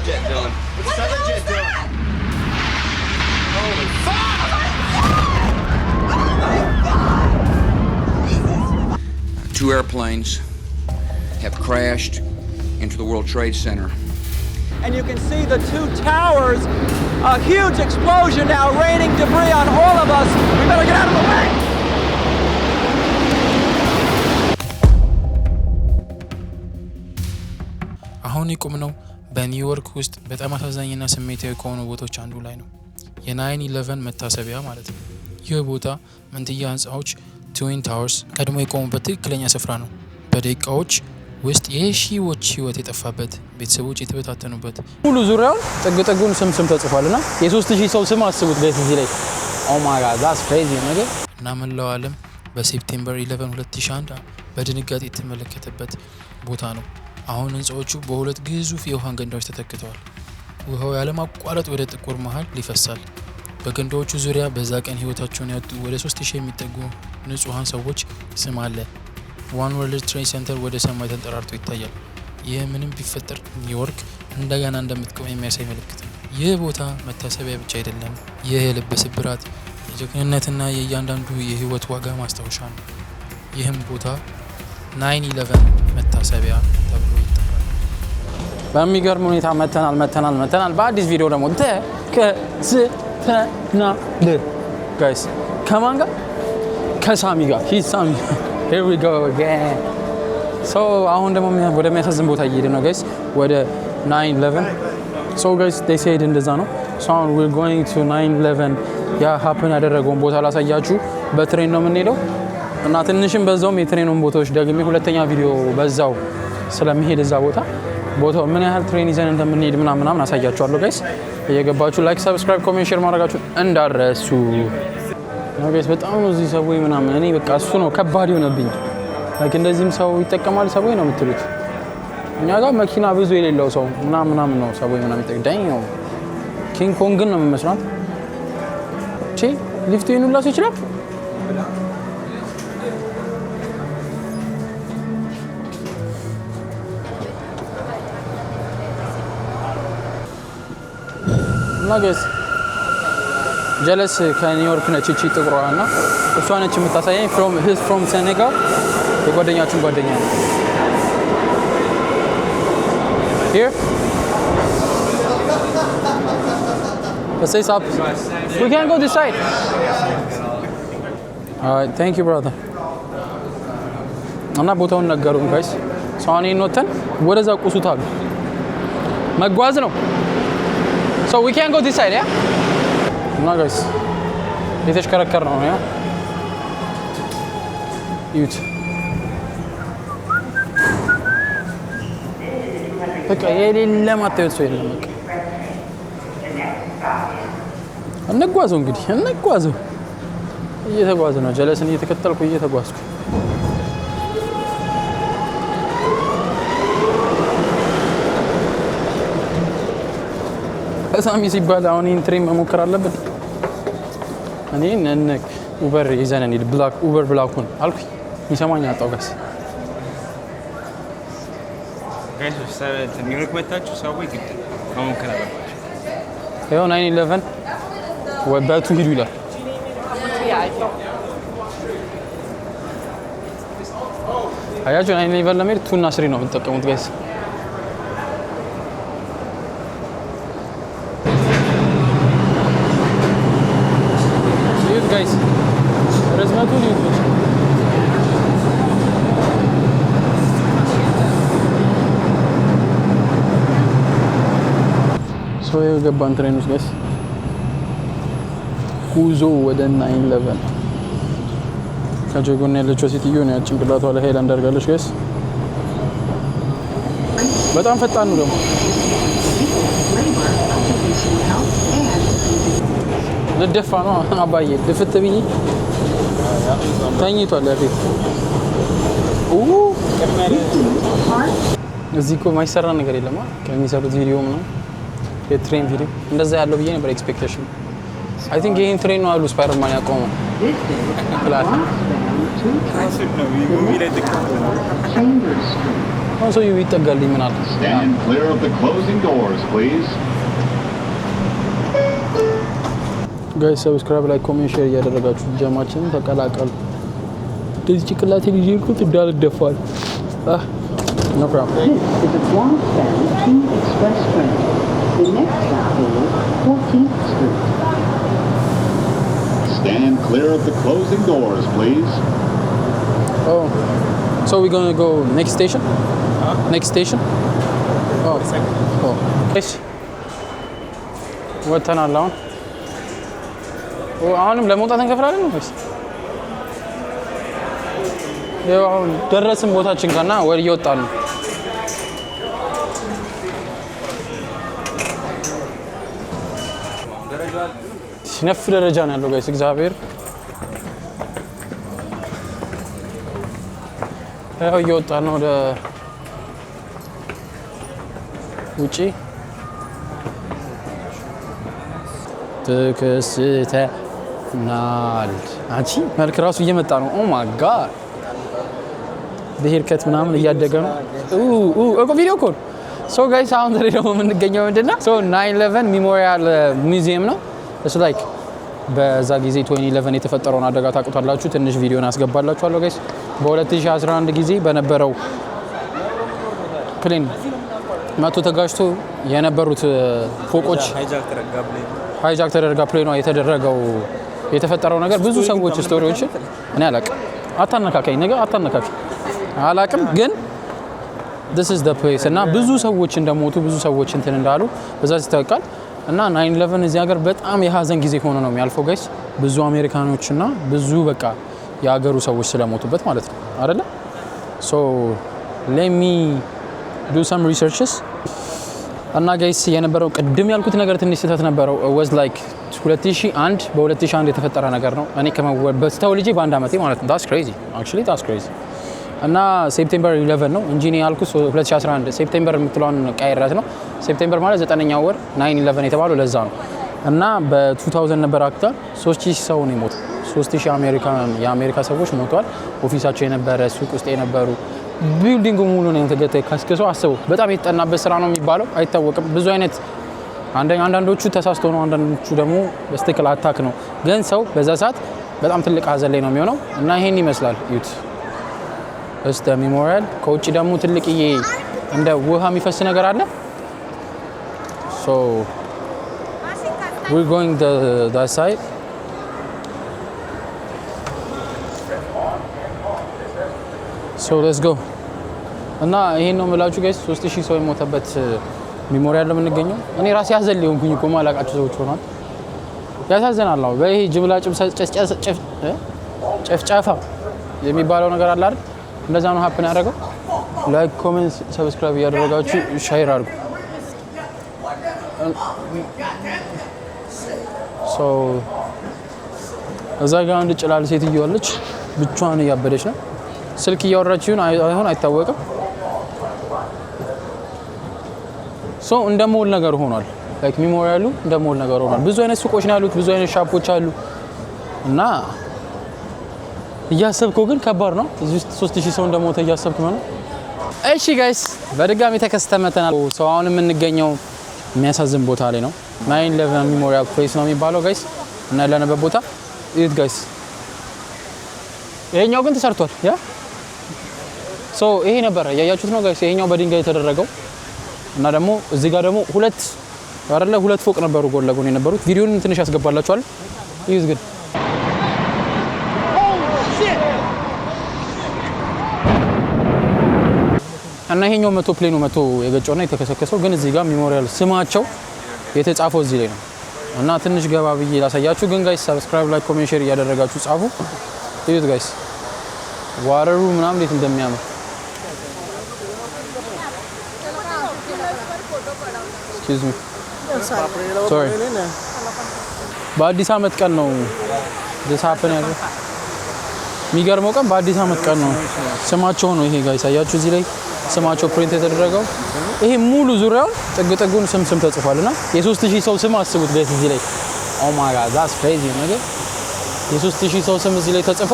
jet doing? What's this other jet doing? Holy fuck! Oh my God! 2 airplanes have crashed into the World Trade Center. And you can see the 2 towers, a huge explosion now raining debris on all of us. We better get out of the way! አሁን የቆምነው በኒውዮርክ ውስጥ በጣም አሳዛኝና ስሜታዊ ከሆኑ ቦታዎች አንዱ ላይ ነው። የ9/11 መታሰቢያ ማለት ነው። ይህ ቦታ መንትያ ህንፃዎች ትዊን ታወርስ ቀድሞ የቆሙበት ትክክለኛ ስፍራ ነው። በደቂቃዎች ውስጥ የሺዎች ህይወት የጠፋበት፣ ቤተሰቦች የተበታተኑበት፣ ሙሉ ዙሪያውን ጥግ-ጥጉን ስም ተጽፏልና የ3000 ሰው ስም አስቡት ጋይስ እዚህ ላይ ኦ ማይ ጋድ ዳትስ ክሬዚ ነገር እና መላው ዓለም በሴፕቴምበር 11 2001 በድንጋጤ የተመለከተበት ቦታ ነው። አሁን ህንፃዎቹ በሁለት ግዙፍ የውሃ ገንዳዎች ተተክተዋል። ውሃው ያለማቋረጥ ወደ ጥቁር መሃል ይፈሳል። በገንዳዎቹ ዙሪያ በዛ ቀን ህይወታቸውን ያጡ ወደ 3000 የሚጠጉ ንጹሃን ሰዎች ስም አለ። ዋን ወርልድ ትሬድ ሴንተር ወደ ሰማይ ተንጠራርቶ ይታያል። ይህ ምንም ቢፈጠር ኒውዮርክ እንደገና እንደምትቆም የሚያሳይ ምልክት ነው። ይህ ቦታ መታሰቢያ ብቻ አይደለም። ይህ የልብ ስብራት፣ የጀግንነትና የእያንዳንዱ የህይወት ዋጋ ማስታወሻ ነው። ይህም ቦታ 9/11 መታሰቢያ ተብሎ ይጠራል። በሚገርም ሁኔታ መተናል በአዲስ ቪዲዮ ደግሞ ተከስተናል ጋይስ። ከማን ጋር? ከሳሚ ጋር ሳሚ here we go again so አሁን ደግሞ ወደ የሚያሳዝን ቦታ እየሄድን ነው ጋይስ፣ ወደ 9/11 so guys they said እንደዛ ነው so we're going to 9/11 ያ happen ያደረገውን ቦታ ላሳያችሁ። በትሬን ነው የምንሄደው እና ትንሽም በዛውም የትሬኑን ቦታዎች ደግሜ ሁለተኛ ቪዲዮ በዛው ስለሚሄድ እዛ ቦታው ምን ያህል ትሬን ይዘን እንደምንሄድ ምናምን አሳያችኋለሁ ጋይስ። እየገባችሁ ላይክ፣ ሰብስክራይብ፣ ኮሜንት፣ ሼር ማድረጋችሁ እንዳትረሱ ነው ጋይስ። በጣም ነው እዚህ ሰው ምናምን እኔ በቃ እሱ ነው ከባድ የሆነብኝ። ላይክ እንደዚህም ሰው ይጠቀማል ሰው ነው የምትሉት፣ እኛ ጋር መኪና ብዙ የሌለው ሰው ምናምን ነው ሰው ምናምን ይጠቅዳኝ ነው። ኪንግ ኮንግ ነው የሚመስለው። እቺ ሊፍት ይኑላስ ይችላል። ናገስ ጀለስ ከኒውዮርክ ነች እቺ ጥቁሯና እሷ ነች የምታሳየኝ from Senegal የጓደኛችን ጓደኛ ነው። Here let's say up we can go this side. Alright, thank you brother. እና ቦታውን ነገሩን ጋይስ። ሳኒ ኖተን ወደዛ ቁሱታል መጓዝ ነው። So we can go this side, yeah? No guys. የተሽከረከር ነው ያ ዩት በቃ የሌለ ማታየት ሰው የለም። በቃ እንጓዘው እንግዲህ እንጓዘው። እየተጓዘ ነው ጀለስን እየተከተልኩ እየተጓዝኩ ሳሚ ሲባል አሁን ኢንትሪም መሞከር አለብን። እኔ ነክ ኡበር ይዘን እንሂድ ኡበር ብላኩን አልኩኝ። ይሰማኝ አጣው ጋይስ ኒውዮርክ መታችሁ ሰዎች ግድ መሞከር አለባችሁ። ይኸው 9/11 ወባቱ ሂዱ ይላል። አያችሁ 9/11 ለመሄድ 2 እና 3 ነው የምትጠቀሙት ጋይስ። guys ርዝመቱ ሊውት ሰው የገባን ትሬን ውስጥ ጋይስ ጉዞ ወደ 9/11 ከጀጎን ያለችው ሴትዮ ነው ጭንቅላቷ ላይ ሄላ እንዳርጋለች ጋይስ። በጣም ፈጣን ነው ደግሞ ልደፋ ነው አባዬ ድፍት ብዬ ተኝቷል ያፊት እዚህ እኮ ማይሰራ ነገር የለም ከሚሰሩት ቪዲዮ ነው የትሬን ቪዲዮ እንደዛ ያለው ብዬ ነበር ኤክስፔክቴሽን። አይ ቲንክ ይሄን ትሬን ነው አሉ ስፓይደርማን ያቆመው ፕላን አሁን ሰው ይጠጋልኝ ምን አለ Stand clear of the closing doors, please. ጋይስ ሰብስክራይብ ላይ ኮሜንት ሼር እያደረጋችሁ ጀማችንን ተቀላቀሉ። እንደዚህ ጭቅላቴ ልጅ ይልኩት እንዳልደፋል no problem. This is a Guangshan 2 express train. The next stop is 14th Street. Stand clear of the closing doors, please. Oh, so we're gonna go next station? Next station? Oh, oh. Yes. ወጥተናል አሁን። አሁንም ለመውጣት እንከፍላለን ወይስ? ያው አሁን ደረስን ቦታችን ጋርና ወደ እየወጣን ነው። ሲነፍ ደረጃ ነው ያለው ጋይስ እግዚአብሔር ያው እየወጣን ነው ወደ ውጪ ተከስተናል። አንቺ መልክ ራሱ እየመጣ ነው። ኦ ማይ ጋድ በሄርከት ምናምን እያደገ ነው። እኮ ቪዲዮ ኮል ሶ ጋይስ አሁን ደግሞ የምንገኘው ምንድነው? ሶ 9/11 ሜሞሪያል ሙዚየም ነው። እሱ ላይክ በዛ ጊዜ 2011 የተፈጠረውን አደጋ ታውቁታላችሁ። ትንሽ ቪዲዮን አስገባላችኋለሁ ጋይስ። በ2011 ጊዜ በነበረው ፕሌን መቶ ተጋጭቶ የነበሩት ፎቆች ሃይጃክ ተደረጋ ፕሌኗ የተደረገው የተፈጠረው ነገር ብዙ ሰዎች ስቶሪዎች እኔ አላቅም። አታነካካኝ ነገር አታነካካኝ አላቅም ግን this is the place እና ብዙ ሰዎች እንደሞቱ ብዙ ሰዎች እንትን እንዳሉ በዛ ይታወቃል። እና 9/11 እዚህ ሀገር በጣም የሀዘን ጊዜ ሆኖ ነው የሚያልፈው ጋይስ። ብዙ አሜሪካኖች እና ብዙ በቃ የሀገሩ ሰዎች ስለሞቱበት ማለት ነው አይደለ? so let me do some researches እና ጋይስ የነበረው ቅድም ያልኩት ነገር ትንሽ ስህተት ነበረው። was like 2001 በ2001 የተፈጠረ ነገር ነው። እኔ ከመወበስተው ልጅ በአንድ አመቴ ማለት ነው። that's crazy actually that's crazy እና ሴፕቴምበር 11 ነው እንጂ እኔ ያልኩት 2011 ሴፕቴምበር የምትለውን ቀይረት ነው። ሴፕቴምበር ማለት 9ኛው ወር 9/11 የተባለው ለዛ ነው። እና በ2000 ነበር አክታ 3000 ሰው ነው የሞተው። 3000 የአሜሪካ ሰዎች ሞተዋል። ኦፊሳቸው የነበረ ሱቅ ውስጥ የነበሩ ቢልዲንግ ሙሉ ነው ተከስክሰው አስበው። በጣም የተጠናበት ስራ ነው የሚባለው አይታወቅም። ብዙ አይነት አንዳንዶቹ ተሳስቶ ነው፣ አንዳንዶቹ ደግሞ በስትክክል አታክ ነው። ግን ሰው በዛ ሰዓት በጣም ትልቅ ሀዘን ላይ ነው የሚሆነው እና ይሄን ይመስላል ዩት እስተ ሜሞሪያል። ከውጭ ደግሞ ትልቅዬ እንደ ውሃ የሚፈስ ነገር አለ። so we're going that side. so let's go እና ይሄን ነው የምላችሁ ጋይስ 3000 ሰው የሞተበት ሜሞሪያል ነው የምንገኘው። እኔ ራሴ ያዘልኝ ሆንኩኝ እኮ ማላቃችሁ ሰዎች ሆኗል። ያሳዝናል ነው በይሄ ጅምላ ጨፍጫፋ የሚባለው ነገር አለ አይደል? እንደዛ ነው ሀፕን ያደረገው። ላይክ ኮሜንት ሰብስክራይብ እያደረጋችሁ ሼር አድርጉ። ሶ እዛ ጋር አንድ ጭላል ሴትዮ አለች ብቻዋን እያበደች ነው። ስልክ እያወራች ይሁን አይሆን አይታወቅም። ሶ እንደሞል ነገር ሆኗል። ላይክ ሜሞሪያሉ እንደሞል ነገር ሆኗል። ብዙ አይነት ሱቆች ነው ያሉት፣ ብዙ አይነት ሻፖች አሉ እና እያሰብከው ግን ከባድ ነው። እዚህ ውስጥ 3000 ሰው እንደሞተ እያሰብክ ነው። እሺ ጋይስ በድጋሚ ተከስተመተናል። ሰው አሁን የምንገኘው የሚያሳዝን ቦታ ላይ ነው። 9/11 ሜሞሪያል ፕሌስ ነው የሚባለው ጋይስ። እና ያለንበት ቦታ እዩት ጋይስ። ይሄኛው ግን ተሰርቷል ያ ሶ ይሄ ነበር ያያችሁት ነው ጋይስ። ይሄኛው በድንጋይ የተደረገው እና ደግሞ እዚህ ጋር ደግሞ ሁለት ፎቅ ነበሩ ጎን ለጎን የነበሩት። ቪዲዮን ትንሽ ያስገባላችኋል እዩት ግን እና ይሄኛው መቶ ፕሌኑ መቶ የገጨውና የተከሰከሰው ግን እዚህ ጋር ሜሞሪያል ስማቸው የተጻፈው እዚህ ላይ ነው። እና ትንሽ ገባ ብዬ ላሳያችሁ ግን ጋይስ ሰብስክራይብ ላይክ ኮሜንት ሼር እያደረጋችሁ ጻፉ። እዩት ጋይስ ዋረሩ ምናምን እንዴት እንደሚያምር excuse me sorry በአዲስ አመት ቀን ነው this happen ያለው። የሚገርመው ቀን በአዲስ አመት ቀን ነው። ስማቸው ነው ይሄ ጋይስ አያችሁ እዚህ ላይ ስማቸው ፕሪንት የተደረገው። ይሄ ሙሉ ዙሪያውን ጥጉን ስም ተጽፏልና የ3000 ሰው ስም አስቡት ጋይስ እዚህ ላይ oh my god that's crazy ነገር የ3000 ሰው ስም እዚህ ላይ ተጽፎ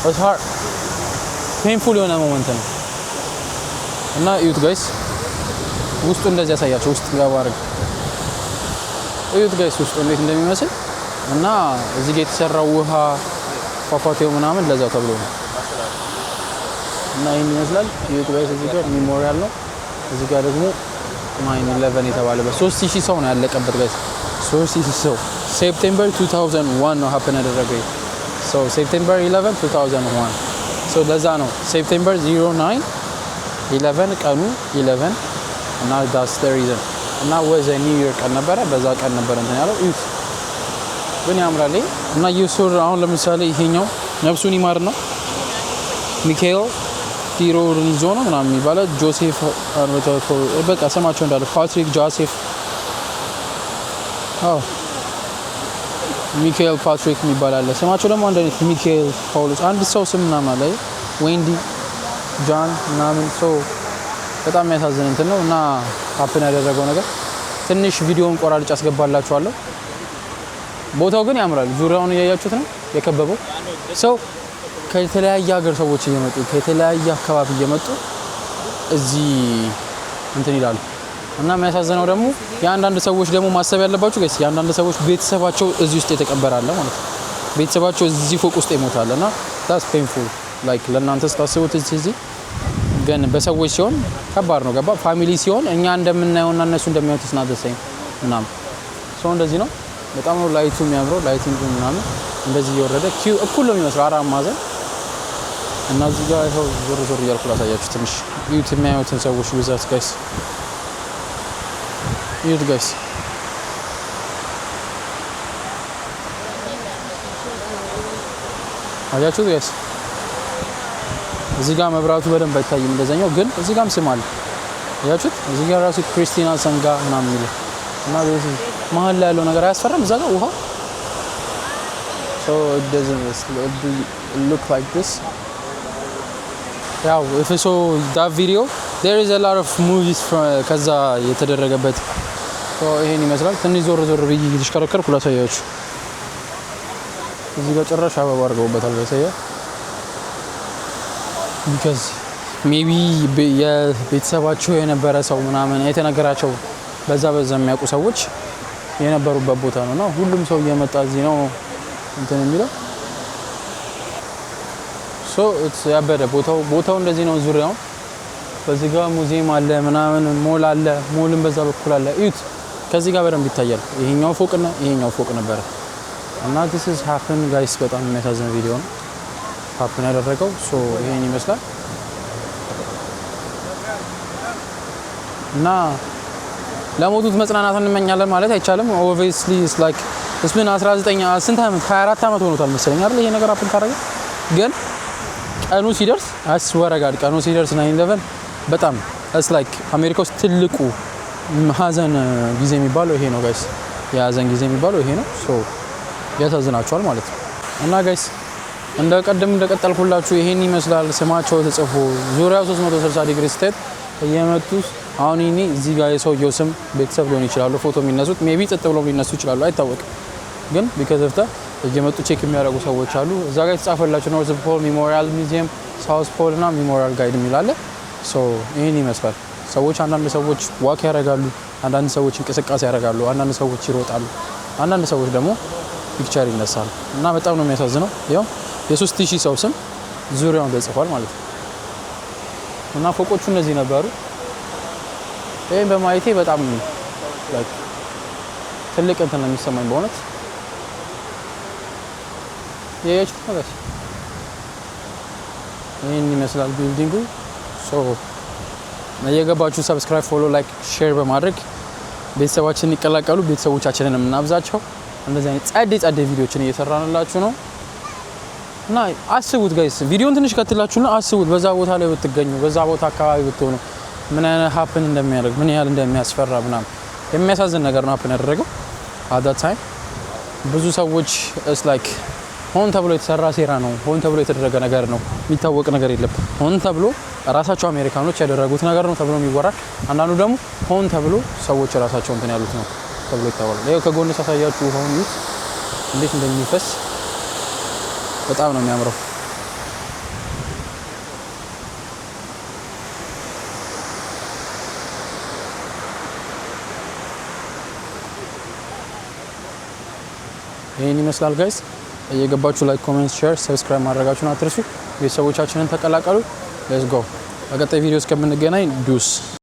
it's hard painful የሆነ ሞመንት ነው። እና እዩት ጋይስ ውስጡ እንደዚህ ያሳያችሁ ውስጥ ያባረግ እዩት ጋይስ ውስጡ እንዴት እንደሚመስል እና እዚህ ጋር የተሰራው ውሃ ፏፏቴው ምናምን ለዛው ተብሎ ነው እና ይሄን ይመስላል እዩት ጋይስ እዚህ ጋር ሜሞሪያል ነው እዚህ ጋር ደግሞ 9/11 የተባለበት 3000 ሰው ነው ያለቀበት ጋይስ 3000 ሰው ሴፕቴምበር 2001 ነው ሀፕን ያደረገው ሶ ሴፕቴምበር 11 2001 ሶ ለዛ ነው ሴፕቴምበር 09/11 ቀኑ 11 እና that's the reason እና ወዘ ኒው ይር ቀን ነበረ በዛ ቀን ነበር እንትን ያለው እዩት ግን ያምራል እና ኢየሱስ አሁን ለምሳሌ ይሄኛው ነፍሱን ይማር ነው ሚካኤል ቲሮርን ይዞ ነው ምናምን የሚባለው ጆሴፍ አርበታኮ በቃ ስማቸው እንዳለ ፓትሪክ ጆሴፍ ሚካኤል ፓትሪክ የሚባል አለ ስማቸው ደግሞ አንድ አይነት ሚካኤል ፓውሎስ አንድ ሰው ስም ምናምን አለ ዌንዲ ጃን ምናምን ሰው በጣም የሚያሳዝን እንትን ነው እና ሀፕን ያደረገው ነገር ትንሽ ቪዲዮውን ቆራርጬ አስገባላችኋለሁ ቦታው ግን ያምራል ዙሪያውን እያያችሁት ነው የከበበው ሰው ከተለያየ ሀገር ሰዎች እየመጡ ከተለያየ አካባቢ እየመጡ እዚህ እንትን ይላሉ እና የሚያሳዝነው ደግሞ የአንዳንድ ሰዎች ደግሞ ማሰብ ያለባችሁ ጋይስ የአንዳንድ ሰዎች ቤተሰባቸው እዚህ ውስጥ የተቀበረ አለ ማለት ነው ቤተሰባቸው እዚህ ፎቅ ውስጥ ይሞታል እና that's painful like ለእናንተ ስታስቡት እዚህ ግን በሰዎች ሲሆን ከባድ ነው ገባ ፋሚሊ ሲሆን እኛ እንደምናየውና እነሱ እንደሚያዩት ስናደሰኝ ምናምን ሰው እንደዚህ ነው በጣም ነው ላይቱ የሚያምረው ላይቲንግ ምናምን እንደዚህ እየወረደ ኪው እኩል ነው የሚመስለው አራት ማዕዘን እና እዚህ ጋር ይኸው ዞር ዞር እያልኩ ላሳያችሁ ትንሽ ዩት የሚያዩትን ሰዎች ብዛት ጋይስ ዩት ጋይስ አያችሁት ጋይስ እዚህ ጋር መብራቱ በደንብ አይታይም እንደዛኛው ግን እዚህ ጋርም ስም አለ አያችሁት እዚህ ጋር ራሱ ክሪስቲና ሰንጋ ምናምን የሚለው እና በዚህ መሀል ላይ ያለው ነገር አያስፈራም እዛ ጋር ውሃ so it doesn't look like this ያው if you saw that video there is a lot of movies ከዛ የተደረገበት so ይሄን ይመስላል ትንሽ ዞር ዞር ብዬ ተሽከረከርኩ ላሳያችሁ እዚህ ጋር ጭራሽ አበባ አድርገውበታል ለሰያ because maybe የቤተሰባቸው የነበረ ሰው ምናምን የተነገራቸው በዛ የሚያውቁ ሰዎች የነበሩበት ቦታ ነውና ሁሉም ሰው እየመጣ እዚህ ነው እንትን የሚለው so it's ያበደ ቦታው እንደዚህ ነው ዙሪያው በዚህ ጋር ሙዚየም አለ ምናምን ሞል አለ ሞልም በዛ በኩል አለ እዩት ከዚህ ጋር በደንብ ይታያል ይሄኛው ፎቅና ይሄኛው ፎቅ ነበር እና this is happen guys በጣም የሚያሳዝን ቪዲዮ ነው happen ያደረገው so ይሄን ይመስላል እና ለሞቱት መጽናናትን እንመኛለን ማለት አይቻልም obviously it's like it's been 19 ስንት አመት 24 አመት ሆኖታል መሰለኝ አይደል ይሄ ነገር አፕን ካረገ ግን ቀኑ ሲደርስ አስወረጋድ ቀኑ ሲደርስ 9/11 በጣም it's like አሜሪካ ውስጥ ትልቁ ሀዘን ጊዜ የሚባለው ይሄ ነው ጋይስ የሀዘን ጊዜ የሚባለው ይሄ ነው so ያሳዝናችኋል ማለት ነው እና ጋይስ እንደቀጠልኩላችሁ ይሄን ይመስላል ስማቸው ተጽፎ ዙሪያው 360 ዲግሪ ስቴት እየመጡ አሁን እዚህ ጋር የሰውየው ስም ቤተሰብ ሊሆን ይችላል ፎቶ የሚነሱት ሜቢ ጥጥ ብለው ሊነሱ ይችላሉ አይታወቅም ግን because of that እየመጡ ቼክ የሚያደርጉ ሰዎች አሉ እዛ ጋር የተጻፈላችሁ ኖርዝ ፖል ሜሞሪያል ሙዚየም ሳውዝ ፖል እና ሜሞሪያል ጋይድ የሚላለ ሶ ይሄን ይመስላል ሰዎች አንዳንድ ሰዎች ዋክ ያደርጋሉ አንዳንድ ሰዎች እንቅስቃሴ ያደርጋሉ አንዳንድ ሰዎች ይሮጣሉ አንዳንድ ሰዎች ደግሞ ፒክቸር ይነሳሉ እና በጣም ነው የሚያሳዝነው ያው የ3000 ሰው ስም ዙሪያውን ተጽፏል ማለት ነው እና ፎቆቹ እነዚህ ነበሩ ይሄን በማየቴ በጣም like ትልቅ እንትን ነው የሚሰማኝ በእውነት ያያችሁት ነገር ይሄን ይመስላል ቢልዲንጉ ሶ እየገባችሁ ሰብስክራይብ ፎሎ ላይክ ሼር በማድረግ ቤተሰባችንን ይቀላቀሉ ቤተሰቦቻችንን እናብዛቸው እንደዚህ አይነት ጸዴ ቪዲዮችን እየሰራንላችሁ ነው እና አስቡት ጋይስ ቪዲዮን ትንሽ ከትላችሁና አስቡት በዛ ቦታ ላይ ብትገኙ በዛ ቦታ አካባቢ ብትሆኑ ምን አይነት ሀፕን እንደሚያደርግ ምን ያህል እንደሚያስፈራ ምናምን የሚያሳዝን ነገር ነው ሀፕን ያደረገው at that time ብዙ ሰዎች it's like ሆን ተብሎ የተሰራ ሴራ ነው ሆን ተብሎ የተደረገ ነገር ነው የሚታወቅ ነገር የለም ሆን ተብሎ ራሳቸው አሜሪካኖች ያደረጉት ነገር ነው ተብሎ የሚወራል አንዳንዱ ደግሞ ሆን ተብሎ ሰዎች ራሳቸው እንትን ያሉት ነው ተብሎ ይታወቃል ይሄው ከጎን ሳሳያችሁ ሆን ይት እንዴት እንደሚፈስ በጣም ነው የሚያምረው ይሄን ይመስላል ጋይስ እየገባችሁ ላይክ ኮሜንት ሼር ሰብስክራይብ ማድረጋችሁን አትርሱ ቤተሰቦቻችንን ተቀላቀሉ ሌትስ ጎ በቀጣይ ቪዲዮ እስከምንገናኝ ዱስ